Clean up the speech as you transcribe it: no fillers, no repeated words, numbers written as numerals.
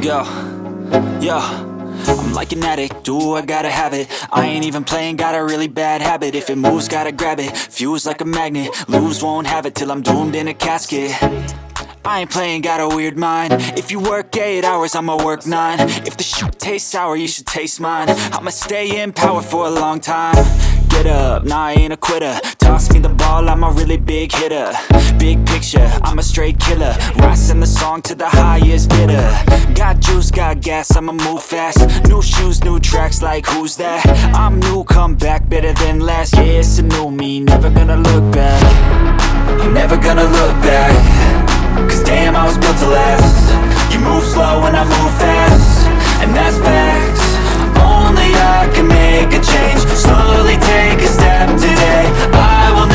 Let's go. Yo, I'm like an addict, do I gotta have it. I ain't even playing, got a really bad habit. If it moves, gotta grab it, fuse like a magnet. Lose, won't have it till I'm doomed in a casket. I ain't playing, got a weird mind. If you work 8 hours, I'ma work 9. If the shit tastes sour, you should taste mine. I'ma stay in power for a long time. Get up, nah, I ain't a quitter. Toss me the ball, I'm a really big hitter. Big picture, I'm a straight killer. Rising the song to the highest bidder. Got juice, got gas, I'ma move fast. New shoes, new tracks, like who's that? I'm new, come back, better than last. Yeah, it's a new me, never gonna look back. I'm never gonna look back. Cause damn, I was built to last. You move slow and I move fast, and that's facts. Only I can make a change. Slowly take a step today. I will